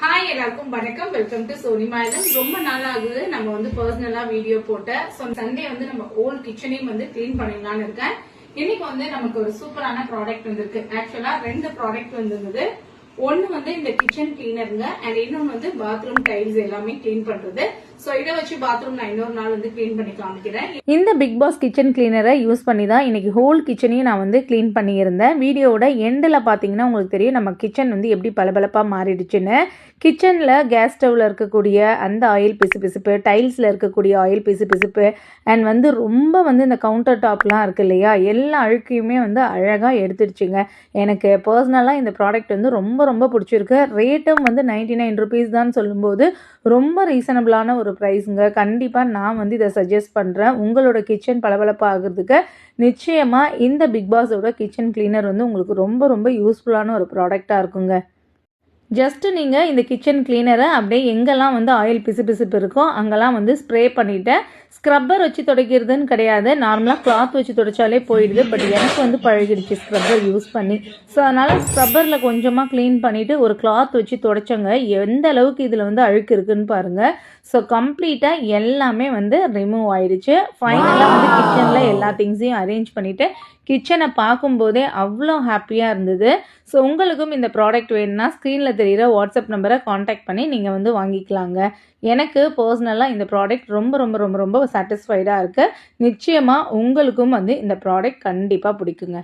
Hi எல்லாருக்கும் வணக்கம். Welcome to Soni Mayalam. ரொம்ப நாள் ஆகுது நம்ம வந்து பர்சனலா வீடியோ போட்ட. சண்டே வந்து நம்ம ஹோல் கிச்சனையும் வந்து கிளீன் பண்ணிடலாம்னு இருக்கேன். இன்னைக்கு வந்து நமக்கு ஒரு சூப்பரான ப்ராடக்ட் வந்திருக்கு. ஆக்சுவலா 2 ப்ராடக்ட் வந்திருந்தது. ஒன்னு வந்து இந்த கிச்சன் கிளீனருங்க அண்ட் இன்னொன்னு வந்து பாத்ரூம் டைல்ஸ் எல்லாமே கிளீன் பண்றது. சோ இதை வச்சு பாத்ரூம் நான் இன்னொரு நாள் வந்து கிளீன் பண்ணி காமிக்கிறேன். இந்த பிக் பாஸ் கிச்சன் கிளீனரை யூஸ் பண்ணி தான் இன்னைக்கு ஹோல் கிச்சனையும் நான் வந்து கிளீன் பண்ணியிருந்தேன். வீடியோட எண்டில் பார்த்தீங்கன்னா உங்களுக்கு தெரியும் நம்ம கிச்சன் வந்து எப்படி பளபளப்பாக மாறிடுச்சுன்னு. கிச்சனில் கேஸ் ஸ்டவ்வில் இருக்கக்கூடிய அந்த ஆயில் பிசுபிசுப்பு, டைல்ஸில் இருக்கக்கூடிய ஆயில் பிசுபிசுப்பு அண்ட் வந்து ரொம்ப வந்து இந்த கவுண்டர் டாப்லாம் இருக்குது இல்லையா, எல்லா அழுக்கையுமே வந்து அழகாக எடுத்துடுச்சுங்க. எனக்கு பர்சனலாக இந்த ப்ராடக்ட் வந்து ரொம்ப ரொம்ப பிடிச்சிருக்கு. ரேட்டும் வந்து 99 ருபீஸ் தான் சொல்லும்போது ரொம்ப ரீசனபிளான ஒரு ப்ரைஸுங்க. கண்டிப்பாக நான் வந்து இதை சஜஸ்ட் பண்ணுறேன். உங்களோட கிச்சன் பளபளப்பாகிறதுக்கு நிச்சயமாக இந்த பிக் பாஸோட கிச்சன் கிளீனர் வந்து உங்களுக்கு ரொம்ப ரொம்ப யூஸ்ஃபுல்லான ஒரு ப்ராடக்டாக இருக்குங்க. ஜஸ்ட்டு நீங்கள் இந்த கிச்சன் கிளீனரை அப்படியே எங்கெல்லாம் வந்து ஆயில் பிசுபிசுப்பு இருக்கோ அங்கெல்லாம் வந்து ஸ்ப்ரே பண்ணிவிட்டு ஸ்க்ரப்பர் வச்சு துடைக்கிறதுன்னு கிடையாது, நார்மலாக கிளாத் வச்சு துடைச்சாலே போயிடுது. பட் எனக்கு வந்து பழகிடுச்சு ஸ்க்ரப்பர் யூஸ் பண்ணி. ஸோ அதனால் ஸ்க்ரப்பரில் கொஞ்சமாக க்ளீன் பண்ணிவிட்டு ஒரு கிளாத் வச்சு துடைச்சோங்க. எந்த அளவுக்கு இதில் வந்து அழுக்கு இருக்குதுன்னு பாருங்கள். ஸோ கம்ப்ளீட்டாக எல்லாமே வந்து ரிமூவ் ஆயிடுச்சு. ஃபைனலாக வந்து கிச்சனில் எல்லா திங்ஸையும் அரேஞ்ச் பண்ணிவிட்டு கிச்சனை பார்க்கும்போதே அவ்வளோ ஹாப்பியாக இருந்தது. ஸோ உங்களுக்கும் இந்த ப்ராடக்ட் வேணும்னா ஸ்க்ரீனில் தெரிகிற வாட்ஸ்அப் நம்பரை காண்டாக்ட் பண்ணி நீங்கள் வந்து வாங்கிக்கலாங்க. எனக்கு பர்சனலாக இந்த ப்ராடக்ட் ரொம்ப ரொம்ப ரொம்ப ரொம்ப சாட்டிஸ்ஃபைடாக இருக்குது. நிச்சயமாக உங்களுக்கும் வந்து இந்த ப்ராடக்ட் கண்டிப்பாக பிடிக்குங்க.